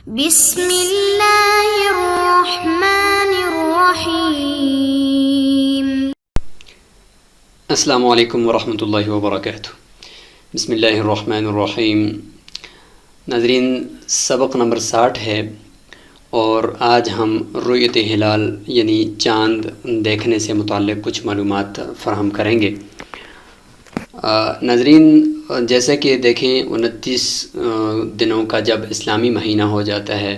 بسم اللہ الرحمن الرحیم۔ السلام علیکم ورحمۃ اللہ وبرکاتہ۔ بسم اللہ الرحمن الرحیم۔ ناظرین، سبق نمبر 60 ہے اور آج ہم رؤیت ہلال یعنی چاند دیکھنے سے متعلق کچھ معلومات فراہم کریں گے۔ ناظرین، جیسا کہ دیکھیں 29 دنوں کا جب اسلامی مہینہ ہو جاتا ہے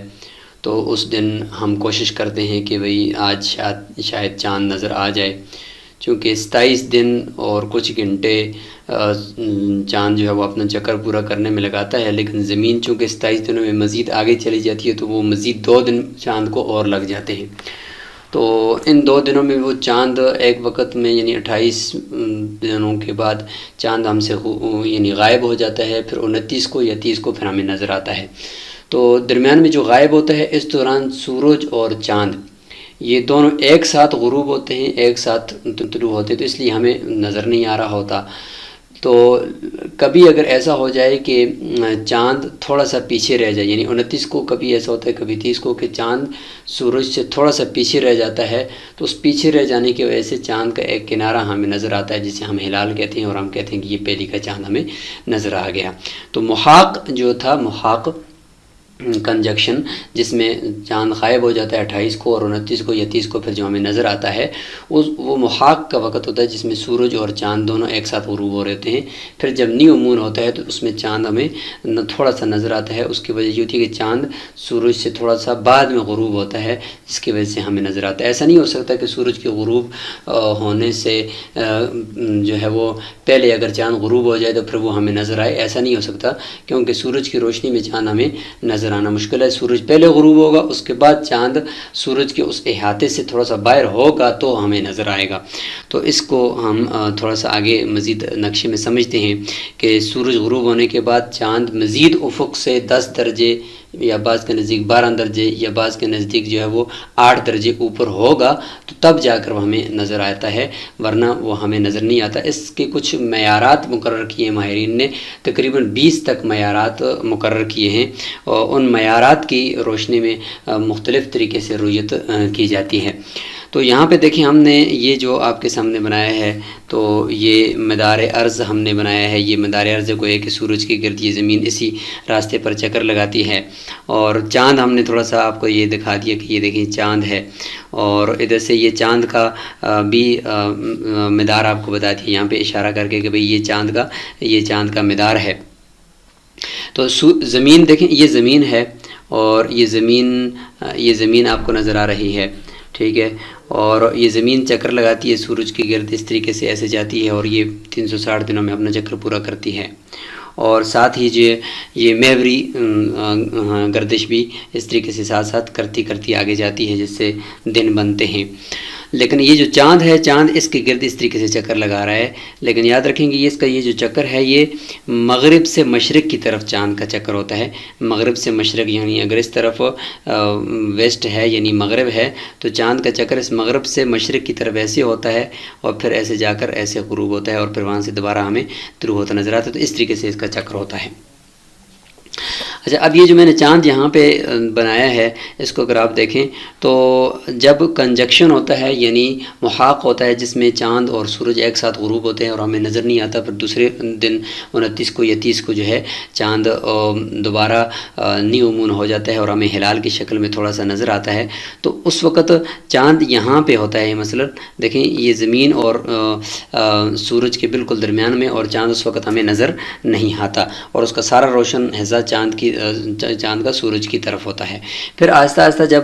تو اس دن ہم کوشش کرتے ہیں کہ بھئی آج شاید چاند نظر آ جائے، چونکہ 27 دن اور کچھ گھنٹے چاند جو ہے وہ اپنا چکر پورا کرنے میں لگاتا ہے، لیکن زمین چونکہ 27 دنوں میں مزید آگے چلی جاتی ہے تو وہ مزید 2 دن چاند کو اور لگ جاتے ہیں۔ تو ان 2 دنوں میں وہ چاند ایک وقت میں یعنی 28 دنوں کے بعد چاند ہم سے یعنی غائب ہو جاتا ہے، پھر 29 کو یا 30 کو پھر ہمیں نظر آتا ہے۔ تو درمیان میں جو غائب ہوتا ہے اس دوران سورج اور چاند یہ دونوں ایک ساتھ غروب ہوتے ہیں، ایک ساتھ طلوع ہوتے ہیں، تو اس لیے ہمیں نظر نہیں آ رہا ہوتا۔ تو کبھی اگر ایسا ہو جائے کہ چاند تھوڑا سا پیچھے رہ جائے، یعنی 29 کو کبھی ایسا ہوتا ہے، کبھی 30 کو کہ چاند سورج سے تھوڑا سا پیچھے رہ جاتا ہے، تو اس پیچھے رہ جانے کی وجہ سے چاند کا ایک کنارہ ہمیں نظر آتا ہے جسے ہم ہلال کہتے ہیں، اور ہم کہتے ہیں کہ یہ پہلی کا چاند ہمیں نظر آ گیا۔ تو محاق جو تھا، محاق کنجکشن، جس میں چاند غائب ہو جاتا ہے 28 کو اور 29 کو یا 30 کو پھر جو ہمیں نظر آتا ہے، وہ محاق کا وقت ہوتا ہے جس میں سورج اور چاند دونوں ایک ساتھ غروب ہو رہتے ہیں۔ پھر جب نیو مون ہوتا ہے تو اس میں چاند ہمیں تھوڑا سا نظر آتا ہے۔ اس کی وجہ یہ ہوتی ہے کہ چاند سورج سے تھوڑا سا بعد میں غروب ہوتا ہے، جس کی وجہ سے ہمیں نظر آتا ہے۔ ایسا نہیں ہو سکتا کہ سورج کے غروب ہونے سے جو ہے وہ پہلے اگر چاند غروب ہو جائے تو پھر وہ ہمیں نظر آئے، ایسا نہیں ہو سکتا، کیونکہ سورج کی روشنی میں چاند ہمیں نظر آنا مشکل ہے۔ سورج پہلے غروب ہوگا، اس کے بعد چاند سورج کے اس احاطے سے تھوڑا سا باہر ہوگا تو ہمیں نظر آئے گا۔ تو اس کو ہم تھوڑا سا آگے مزید نقشے میں سمجھتے ہیں کہ سورج غروب ہونے کے بعد چاند مزید افق سے 10 درجے یا بعض کے نزدیک 12 درجے یا بعض کے نزدیک جو ہے وہ 8 درجے اوپر ہوگا، تو تب جا کر وہ ہمیں نظر آتا ہے، ورنہ وہ ہمیں نظر نہیں آتا۔ اس کے کچھ معیارات مقرر کیے ہیں ماہرین نے، تقریباً 20 تک معیارات مقرر کیے ہیں، اور ان معیارات کی روشنی میں مختلف طریقے سے رؤیت کی جاتی ہے۔ تو یہاں پہ دیکھیں ہم نے یہ جو آپ کے سامنے بنایا ہے، تو یہ مدار ارض ہم نے بنایا ہے۔ یہ مدار ارض کو ہے کہ سورج کے گرد یہ زمین اسی راستے پر چکر لگاتی ہے، اور چاند ہم نے تھوڑا سا آپ کو یہ دکھا دیا کہ یہ دیکھیں چاند ہے، اور ادھر سے یہ چاند کا بھی مدار آپ کو بتا دیا یہاں پہ اشارہ کر کے کہ بھئی یہ چاند کا مدار ہے۔ تو زمین دیکھیں، یہ زمین ہے، اور یہ زمین آپ کو نظر آ رہی ہے، ٹھیک ہے، اور یہ زمین چکر لگاتی ہے سورج کے گرد اس طریقے سے ایسے جاتی ہے، اور یہ 360 دنوں میں اپنا چکر پورا کرتی ہے، اور ساتھ ہی جو یہ محوری گردش بھی اس طریقے سے ساتھ ساتھ کرتی آگے جاتی ہے، جس سے دن بنتے ہیں۔ لیکن یہ جو چاند ہے، چاند اس کے گرد اس طریقے سے چکر لگا رہا ہے، لیکن یاد رکھیں کہ اس کا یہ جو چکر ہے یہ مغرب سے مشرق کی طرف چاند کا چکر ہوتا ہے۔ مغرب سے مشرق، یعنی اگر اس طرف ویسٹ ہے یعنی مغرب ہے تو چاند کا چکر اس مغرب سے مشرق کی طرف ایسے ہوتا ہے، اور پھر ایسے جا کر ایسے غروب ہوتا ہے، اور پھر وہاں سے دوبارہ ہمیں طلوع ہوتا نظر آتا ہے۔ تو اس طریقے سے اس کا چکر ہوتا ہے۔ اچھا، اب یہ جو میں نے چاند یہاں پہ بنایا ہے، اس کو اگر آپ دیکھیں تو جب کنجکشن ہوتا ہے یعنی محاق ہوتا ہے جس میں چاند اور سورج ایک ساتھ غروب ہوتے ہیں اور ہمیں نظر نہیں آتا، پھر دوسرے دن 29 کو یا 30 کو جو ہے چاند دوبارہ نیو مون ہو جاتا ہے اور ہمیں ہلال کی شکل میں تھوڑا سا نظر آتا ہے، تو اس وقت چاند یہاں پہ ہوتا ہے۔ مثلا دیکھیں یہ زمین اور سورج کے بالکل درمیان میں، اور چاند اس وقت ہمیں نظر نہیں آتا، اور اس کا سارا روشن حصہ چاند کا سورج کی طرف ہوتا ہے۔ پھر آہستہ آہستہ جب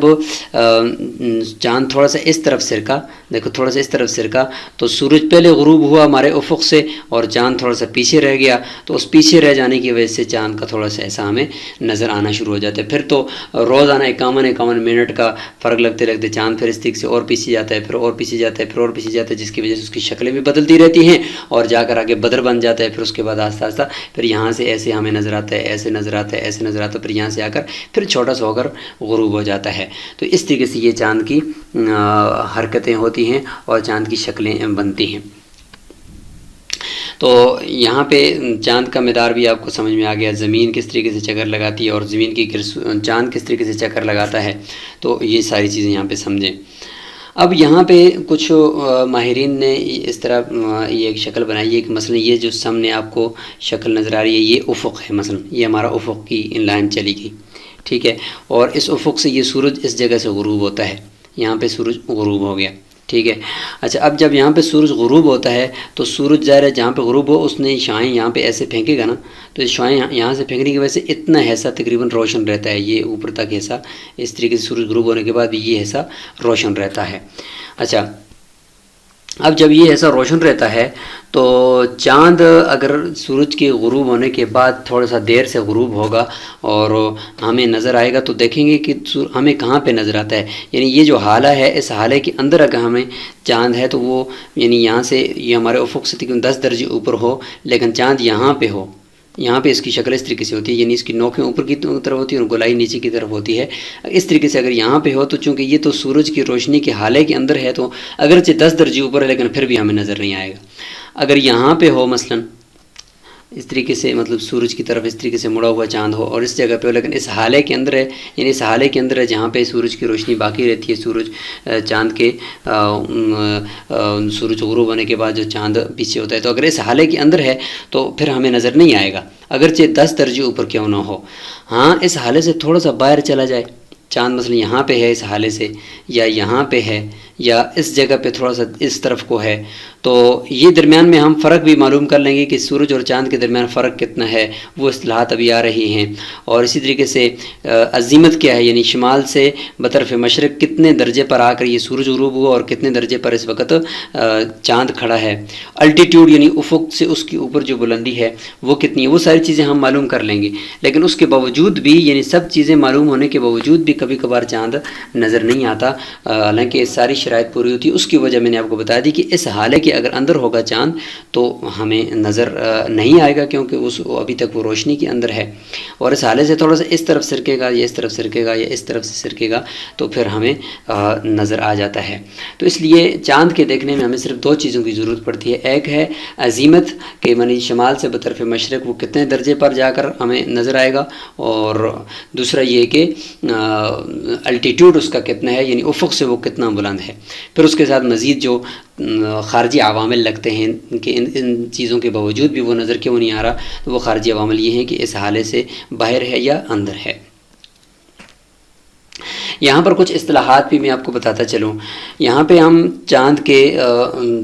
چاند تھوڑا سا اس طرف سرکا، دیکھو تھوڑا سا اس طرف سرکا، تو سورج پہلے غروب ہوا ہمارے افق سے، اور چاند تھوڑا سا پیچھے رہ گیا، تو اس پیچھے رہ جانے کی وجہ سے چاند کا تھوڑا سا ایسا ہمیں نظر آنا شروع ہو جاتا ہے۔ پھر تو روزانہ 51 منٹ کا فرق لگتے لگتے چاند پھر اس طریقے سے اور پیچھے جاتا ہے، پھر اور پیچھے جاتا ہے، پھر اور پیچھے جاتا ہے، جس کی وجہ سے اس کی شکلیں بھی بدلتی رہتی ہیں، اور جا کر آگے بدر بن جاتا ہے۔ پھر اس کے بعد آہستہ آہستہ پھر یہاں سے ایسے ہمیں نظر آتا ہے، ایسے نظر آتا ہے، ایسے نظر آتا ہے، پھر یہاں سے آ کر پھر چھوٹا سا ہو کر غروب ہو جاتا ہے۔ تو اس طریقے سے یہ چاند کی حرکتیں ہوتی ہیں اور چاند کی شکلیں بنتی ہیں۔ تو یہاں پہ چاند کا مدار بھی آپ کو سمجھ میں آ گیا، زمین کس طریقے سے چکر لگاتی ہے اور زمین کی چاند کس طریقے سے چکر لگاتا ہے، تو یہ ساری چیزیں یہاں پہ سمجھیں۔ اب یہاں پہ کچھ ماہرین نے اس طرح یہ ایک شکل بنائی ہے کہ مثلا یہ جو سامنے آپ کو شکل نظر آ رہی ہے یہ افق ہے، مثلا یہ ہمارا افق کی لائن چلی گئی، ٹھیک ہے، اور اس افق سے یہ سورج اس جگہ سے غروب ہوتا ہے، یہاں پہ سورج غروب ہو گیا، ٹھیک ہے۔ اچھا، اب جب یہاں پہ سورج غروب ہوتا ہے تو سورج ظاہر ہے جہاں پہ غروب ہو اس نے شعاعیں یہاں پہ ایسے پھینکے گا نا، تو اس شعاعیں یہاں سے پھینکنے کی وجہ سے اتنا حصہ تقریباً روشن رہتا ہے، یہ اوپر تک حصہ اس طریقے سے سورج غروب ہونے کے بعد بھی یہ حصہ روشن رہتا ہے۔ اچھا، اب جب یہ ایسا روشن رہتا ہے تو چاند اگر سورج کے غروب ہونے کے بعد تھوڑا سا دیر سے غروب ہوگا اور ہمیں نظر آئے گا تو دیکھیں گے کہ ہمیں کہاں پہ نظر آتا ہے، یعنی یہ جو حالہ ہے اس حالے کے اندر اگر ہمیں چاند ہے تو وہ یعنی یہاں سے یہ ہمارے افق سے تقریباً 10 درجے اوپر ہو، لیکن چاند یہاں پہ ہو، یہاں پہ اس کی شکل اس طریقے سے ہوتی ہے، یعنی اس کی نوکیں اوپر کی طرف ہوتی ہے اور گولائی نیچے کی طرف ہوتی ہے، اس طریقے سے اگر یہاں پہ ہو تو چونکہ یہ تو سورج کی روشنی کے حالے کے اندر ہے تو اگرچہ 10 درجے اوپر ہے لیکن پھر بھی ہمیں نظر نہیں آئے گا۔ اگر یہاں پہ ہو مثلا اس طریقے سے مطلب سورج کی طرف اس طریقے سے مڑا ہوا چاند ہو اور اس جگہ پہ ہو لیکن اس حالے کے اندر ہے، یعنی اس حالے کے اندر ہے جہاں پہ سورج کی روشنی باقی رہتی ہے، سورج چاند کے سورج غروب ہونے کے بعد جو چاند پیچھے ہوتا ہے، تو اگر اس حالے کے اندر ہے تو پھر ہمیں نظر نہیں آئے گا اگرچہ 10 درجے اوپر کیوں نہ ہو۔ ہاں، اس حالے سے تھوڑا سا باہر چلا جائے چاند، مثلا یہاں پہ ہے اس حالے سے یا یہاں پہ ہے یا اس جگہ پہ تھوڑا سا اس طرف کو ہے، تو یہ درمیان میں ہم فرق بھی معلوم کر لیں گے کہ سورج اور چاند کے درمیان فرق کتنا ہے، وہ اصطلاحات ابھی آ رہی ہیں۔ اور اسی طریقے سے عظیمت کیا ہے، یعنی شمال سے بطرف مشرق کتنے درجے پر آ کر یہ سورج غروب ہوا اور کتنے درجے پر اس وقت چاند کھڑا ہے، الٹیٹیوڈ یعنی افق سے اس کے اوپر جو بلندی ہے وہ کتنی ہے، وہ ساری چیزیں ہم معلوم کر لیں گے۔ لیکن اس کے باوجود بھی یعنی سب چیزیں معلوم ہونے کے باوجود بھی کبھی کبھار چاند نظر نہیں آتا، حالانکہ اس ساری شرائط پوری ہوتی ہے۔ اس کی وجہ میں نے آپ کو بتا دی کہ اس حالے کے اگر اندر ہوگا چاند تو ہمیں نظر نہیں آئے گا، کیونکہ ابھی تک وہ روشنی کے اندر ہے، اور اس حالے سے تھوڑا سا اس طرف سرکے گا یا اس طرف سرکے گا یا اس طرف سے سرکے گا تو پھر ہمیں نظر آ جاتا ہے۔ تو اس لیے چاند کے دیکھنے میں ہمیں صرف 2 چیزوں کی ضرورت پڑتی ہے، ایک ہے عظیمت کہ یعنی شمال سے بطرف مشرق وہ کتنے درجے پر جا کر ہمیں نظر آئے گا، اور دوسرا یہ کہ الٹیٹیوڈ اس کا کتنا ہے، یعنی افق سے وہ کتنا بلند ہے۔ پھر اس کے ساتھ مزید جو خارجی عوامل لگتے ہیں کہ ان چیزوں کے باوجود بھی وہ نظر کیوں نہیں آ رہا، تو وہ خارجی عوامل یہ ہیں کہ اس حالے سے باہر ہے یا اندر ہے۔ یہاں پر کچھ اصطلاحات بھی میں آپ کو بتاتا چلوں۔ یہاں پہ ہم چاند کے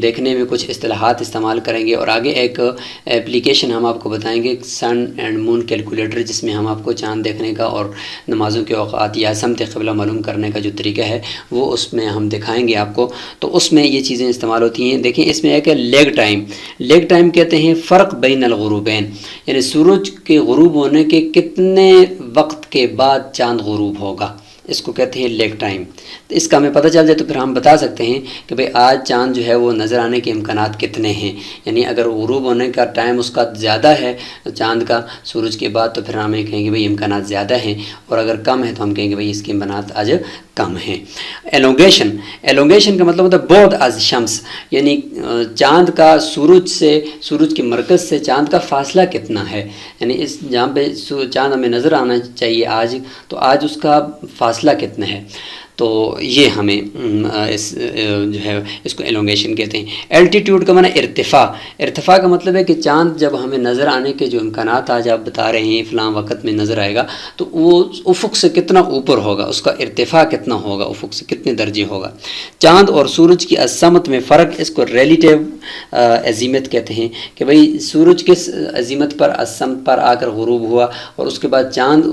دیکھنے میں کچھ اصطلاحات استعمال کریں گے، اور آگے ایک اپلیکیشن ہم آپ کو بتائیں گے، سن اینڈ مون کیلکولیٹر، جس میں ہم آپ کو چاند دیکھنے کا اور نمازوں کے اوقات یا سمت قبلہ معلوم کرنے کا جو طریقہ ہے وہ اس میں ہم دکھائیں گے آپ کو۔ تو اس میں یہ چیزیں استعمال ہوتی ہیں۔ دیکھیں اس میں ایک ہے لیگ ٹائم۔ لیگ ٹائم کہتے ہیں فرق بین الغروبین، یعنی سورج کے غروب ہونے کے کتنے وقت کے بعد چاند غروب ہوگا، اس کو کہتے ہیں لیگ ٹائم۔ تو اس کا ہمیں پتہ چل جائے تو پھر ہم بتا سکتے ہیں کہ بھئی آج چاند جو ہے وہ نظر آنے کے امکانات کتنے ہیں، یعنی اگر غروب ہونے کا ٹائم اس کا زیادہ ہے چاند کا سورج کے بعد تو پھر ہم یہ کہیں گے بھئی امکانات زیادہ ہیں، اور اگر کم ہے تو ہم کہیں گے بھئی اس کے امکانات آج کم ہیں۔ ایلونگیشن کا مطلب ہوتا ہے بعد از شمس، یعنی چاند کا سورج کے مرکز سے چاند کا فاصلہ کتنا ہے، یعنی اس جہاں پہ چاند ہمیں نظر آنا چاہیے آج، تو آج اس کا فاصلہ کتنا ہے، تو یہ ہمیں جو ہے اس کو ایلونگیشن کہتے ہیں۔ الٹیٹیوڈ کا معنی ارتفاع کا مطلب ہے کہ چاند جب ہمیں نظر آنے کے جو امکانات آج آپ بتا رہے ہیں فلاں وقت میں نظر آئے گا، تو وہ افق سے کتنا اوپر ہوگا، اس کا ارتفاع کتنا ہوگا، افق سے کتنے درجے ہوگا۔ چاند اور سورج کی عظمت میں فرق، اس کو ریلیٹیو عظمت کہتے ہیں، کہ بھئی سورج کس عظمت پر عظمت پر آ کر غروب ہوا، اور اس کے بعد چاند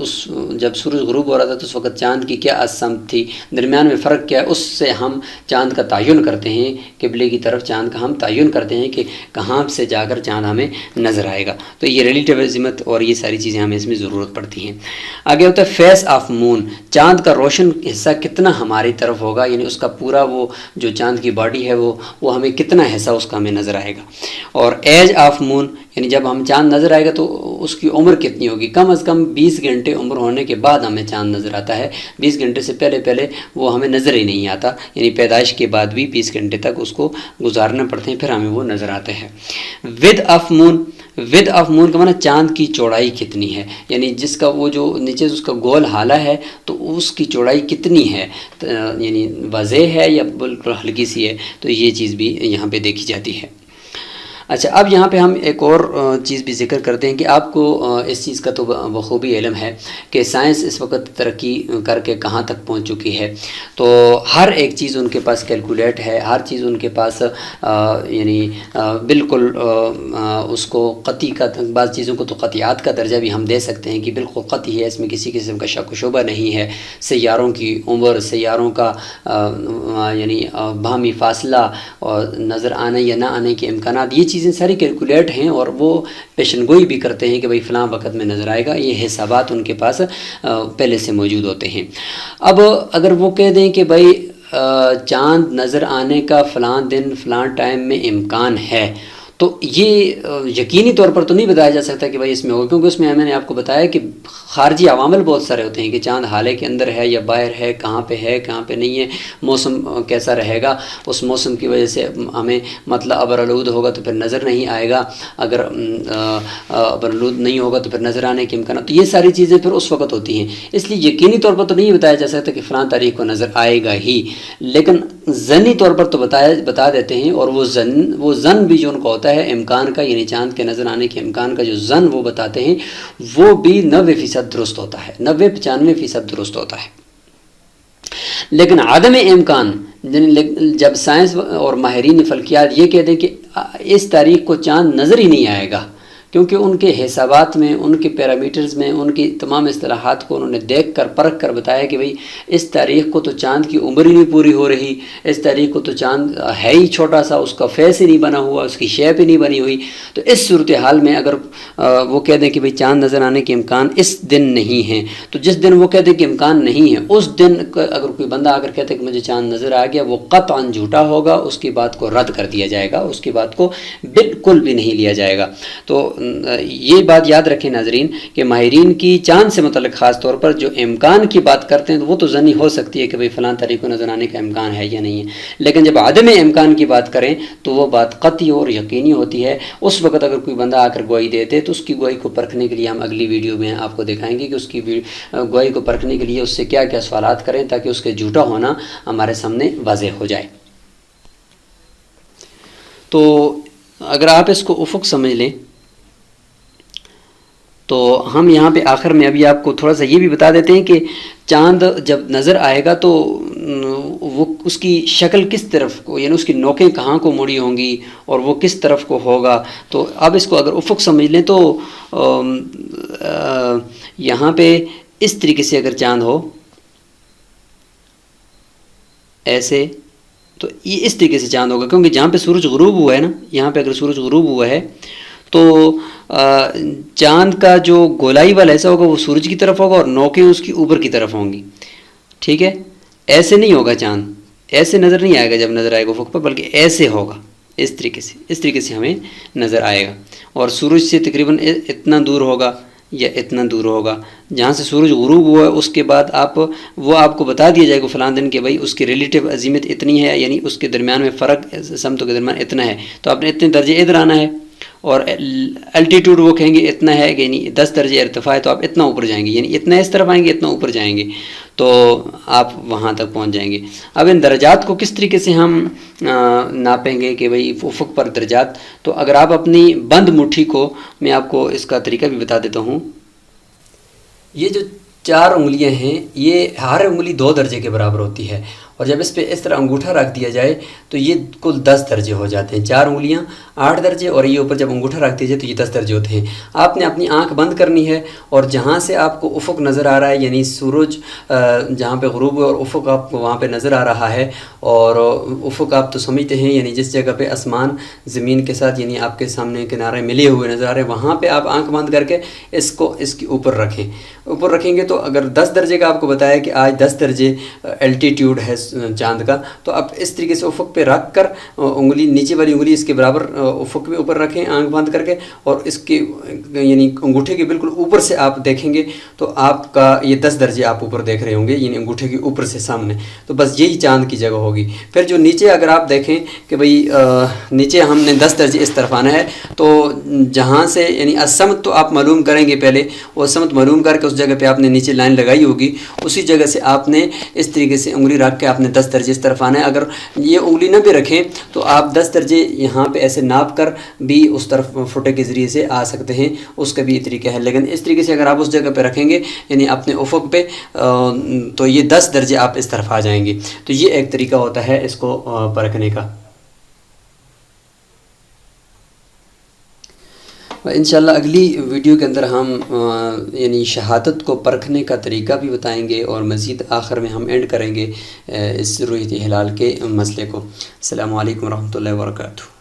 جب سورج غروب ہو رہا تھا تو اس وقت چاند کی کیا عظمت تھی، درمیان میں فرق کیا ہے، اس سے ہم چاند کا تعین کرتے ہیں، قبلے کی طرف چاند کا ہم تعین کرتے ہیں کہ کہاں سے جا کر چاند ہمیں نظر آئے گا۔ تو یہ ریلیٹیو عظمت اور یہ ساری چیزیں ہمیں اس میں ضرورت پڑتی ہیں۔ آگے ہوتا ہے فیس آف مون، چاند کا روشن حصہ کتنا ہماری طرف ہوگا، یعنی اس کا پورا وہ جو چاند کی باڈی ہے وہ ہمیں کتنا حصہ اس کا ہمیں نظر آئے گا۔ اور ایج آف مون، یعنی جب ہم چاند نظر آئے گا تو اس کی عمر کتنی ہوگی؟ کم از کم 20 گھنٹے عمر ہونے کے بعد ہمیں چاند نظر آتا ہے، 20 گھنٹے سے پہلے وہ ہمیں نظر ہی نہیں آتا، یعنی پیدائش کے بعد بھی 20 گھنٹے تک اس کو گزارنا پڑتے ہیں، پھر ہمیں وہ نظر آتے ہیں۔ With of moon, with of moon کا معنی چاند کی چوڑائی کتنی ہے، یعنی جس کا وہ جو نیچے اس کا گول حالہ ہے تو اس کی چوڑائی کتنی ہے، یعنی واضح ہے یا بالکل ہلکی سی ہے، تو یہ چیز بھی یہاں پہ دیکھی جاتی ہے۔ اچھا، اب یہاں پہ ہم ایک اور چیز بھی ذکر کرتے ہیں کہ آپ کو اس چیز کا تو بخوبی علم ہے کہ سائنس اس وقت ترقی کر کے کہاں تک پہنچ چکی ہے، تو ہر ایک چیز ان کے پاس کیلکولیٹ ہے، ہر چیز ان کے پاس یعنی بالکل اس کو قطعی کا، بعض چیزوں کو تو قطعیات کا درجہ بھی ہم دے سکتے ہیں کہ بالکل قطعی ہے، اس میں کسی قسم کا شک و شبہ نہیں ہے۔ سیاروں کی عمر، سیاروں کا یعنی باہمی فاصلہ اور نظر آنے یا نہ آنے کے امکانات، یہ چیزیں ساری کیلکولیٹ ہیں، اور وہ پیشن گوئی بھی کرتے ہیں کہ بھئی فلاں وقت میں نظر آئے گا، یہ حسابات ان کے پاس پہلے سے موجود ہوتے ہیں۔ اب اگر وہ کہہ دیں کہ بھئی چاند نظر آنے کا فلاں دن فلاں ٹائم میں امکان ہے، تو یہ یقینی طور پر تو نہیں بتایا جا سکتا کہ بھائی اس میں ہوگا، کیونکہ اس میں میں نے آپ کو بتایا کہ خارجی عوامل بہت سارے ہوتے ہیں کہ چاند حالے کے اندر ہے یا باہر ہے، کہاں پہ نہیں ہے، موسم کیسا رہے گا، اس موسم کی وجہ سے ہمیں مطلب ابرالود ہوگا تو پھر نظر نہیں آئے گا، اگر ابرالود نہیں ہوگا تو پھر نظر آنے کے امکانات، تو یہ ساری چیزیں پھر اس وقت ہوتی ہیں، اس لیے یقینی طور پر تو نہیں بتایا جا سکتا کہ فلاں تاریخ کو نظر آئے گا ہی، لیکن ظنی طور پر تو بتا دیتے ہیں، اور وہ ظن بھی جو ان کو ہوتا ہے امکان کا، یعنی چاند کے نظر آنے کے امکان کا جو ظن وہ بتاتے ہیں، وہ بھی 90% درست ہوتا ہے، 90-95% درست ہوتا ہے۔ لیکن عدم امکان، جب سائنس اور ماہرین فلکیات یہ کہتے ہیں کہ اس تاریخ کو چاند نظر ہی نہیں آئے گا، کیونکہ ان کے حسابات میں، ان کے پیرامیٹرز میں، ان کی تمام اصطلاحات کو انہوں نے دیکھ کر پرکھ کر بتایا کہ بھئی اس تاریخ کو تو چاند کی عمر ہی نہیں پوری ہو رہی، اس تاریخ کو تو چاند ہے ہی چھوٹا سا، اس کا فیس ہی نہیں بنا ہوا، اس کی شیپ ہی نہیں بنی ہوئی، تو اس صورتحال میں اگر وہ کہہ دیں کہ بھئی چاند نظر آنے کے امکان اس دن نہیں ہیں، تو جس دن وہ کہہ دیں کہ امکان نہیں ہے، اس دن اگر کوئی بندہ اگر کہتے کہ مجھے چاند نظر آ گیا، وہ قطعاً جھوٹا ہوگا، اس کی بات کو رد کر دیا جائے گا، اس کی بات کو بالکل بھی نہیں لیا جائے گا۔ تو یہ بات یاد رکھیں ناظرین کہ ماہرین کی چاند سے متعلق خاص طور پر جو امکان کی بات کرتے ہیں تو وہ تو ظنی ہو سکتی ہے کہ بھئی فلاں تاریخ کو نظر آنے کا امکان ہے یا نہیں ہے، لیکن جب عدم امکان کی بات کریں تو وہ بات قطعی اور یقینی ہوتی ہے۔ اس وقت اگر کوئی بندہ آ کر گواہی دیتے تو اس کی گواہی کو پرکھنے کے لیے ہم اگلی ویڈیو میں آپ کو دکھائیں گے کہ اس کی گواہی کو پرکھنے کے لیے اس سے کیا کیا سوالات کریں تاکہ اس کے جھوٹا ہونا ہمارے سامنے واضح ہو جائے۔ تو اگر آپ اس کو افق سمجھ لیں تو ہم یہاں پہ آخر میں ابھی آپ کو تھوڑا سا یہ بھی بتا دیتے ہیں کہ چاند جب نظر آئے گا تو وہ اس کی شکل کس طرف کو، یعنی اس کی نوکیں کہاں کو مڑی ہوں گی اور وہ کس طرف کو ہوگا۔ تو اب اس کو اگر افق سمجھ لیں تو یہاں پہ اس طریقے سے اگر چاند ہو ایسے، تو یہ اس طریقے سے چاند ہوگا، کیونکہ جہاں پہ سورج غروب ہوا ہے نا، یہاں پہ اگر سورج غروب ہوا ہے تو چاند کا جو گولائی والا ایسا ہوگا وہ سورج کی طرف ہوگا اور نوکیں اس کی اوپر کی طرف ہوں گی، ٹھیک ہے۔ ایسے نہیں ہوگا چاند، ایسے نظر نہیں آئے گا جب نظر آئے گا افق پر، بلکہ ایسے ہوگا، اس طریقے سے ہمیں نظر آئے گا، اور سورج سے تقریباً اتنا دور ہوگا یا اتنا دور ہوگا، جہاں سے سورج غروب ہوا ہے اس کے بعد آپ کو بتا دیا جائے گا فلاں دن کہ بھائی اس کی ریلیٹیو عظیمت اتنی ہے، یعنی اس کے درمیان میں فرق سمتوں کے درمیان اتنا ہے، تو آپ نے اتنے درجے ادھر آنا ہے، اور الٹیٹیوڈ وہ کہیں گے اتنا ہے کہ یعنی 10 درجے ارتفاع ہے تو آپ اتنا اوپر جائیں گے، یعنی اتنا اس طرف آئیں گے اتنا اوپر جائیں گے تو آپ وہاں تک پہنچ جائیں گے۔ اب ان درجات کو کس طریقے سے ہم ناپیں گے کہ بھئی افق پر درجات، تو اگر آپ اپنی بند مٹھی کو، میں آپ کو اس کا طریقہ بھی بتا دیتا ہوں، یہ جو 4 انگلیاں ہیں یہ ہر انگلی 2 درجے کے برابر ہوتی ہے، اور جب اس پہ اس طرح انگوٹھا رکھ دیا جائے تو یہ کل 10 درجے ہو جاتے ہیں، 4 انگلیاں 8 درجے، اور یہ اوپر جب انگوٹھا رکھ دیا جائے تو یہ 10 درجے ہوتے ہیں۔ آپ نے اپنی آنکھ بند کرنی ہے، اور جہاں سے آپ کو افق نظر آ رہا ہے، یعنی سورج جہاں پہ غروب ہوا اور افق آپ کو وہاں پہ نظر آ رہا ہے، اور افق آپ تو سمجھتے ہیں یعنی جس جگہ پہ آسمان زمین کے ساتھ یعنی آپ کے سامنے کنارے ملے ہوئے نظر آ رہے ہیں، وہاں پہ آپ آنکھ بند کر کے اس کے اوپر رکھیں گے، تو اگر 10 درجے کا آپ کو بتایا کہ آج 10 درجے الٹیٹیوڈ ہے چاند کا، تو آپ اس طریقے سے افق پہ رکھ کر انگلی، نیچے والی انگلی اس کے برابر افق پہ اوپر رکھیں آنکھ بند کر کے، اور اس کے یعنی انگوٹھے کے بالکل اوپر سے آپ دیکھیں گے تو آپ کا یہ 10 درجے آپ اوپر دیکھ رہے ہوں گے، یعنی انگوٹھے کے اوپر سے سامنے، تو بس یہی چاند کی جگہ ہوگی۔ پھر جو نیچے اگر آپ دیکھیں کہ بھئی نیچے ہم نے 10 درجے اس طرف آنا ہے، تو جہاں سے یعنی السمت تو آپ معلوم کریں گے پہلے، وہ السمت معلوم کر کے اس جگہ پہ آپ نے نیچے لائن لگائی ہوگی، اسی جگہ سے آپ نے اس طریقے سے انگلی رکھ کے آپ نے 10 درجے اس طرف آنا ہے۔ اگر یہ انگلی نہ بھی رکھیں تو آپ 10 درجے یہاں پہ ایسے ناپ کر بھی اس طرف فوٹے کے ذریعے سے آ سکتے ہیں، اس کا بھی یہ طریقہ ہے، لیکن اس طریقے سے اگر آپ اس جگہ پہ رکھیں گے یعنی اپنے افق پہ، تو یہ 10 درجے آپ اس طرف آ جائیں گے۔ تو یہ ایک طریقہ ہوتا ہے اس کو پرکھنے کا۔ انشاءاللہ اگلی ویڈیو کے اندر ہم یعنی شہادت کو پرکھنے کا طریقہ بھی بتائیں گے، اور مزید آخر میں ہم اینڈ کریں گے اس رؤیت ہلال کے مسئلے کو۔ السلام علیکم ورحمۃ اللہ وبرکاتہ۔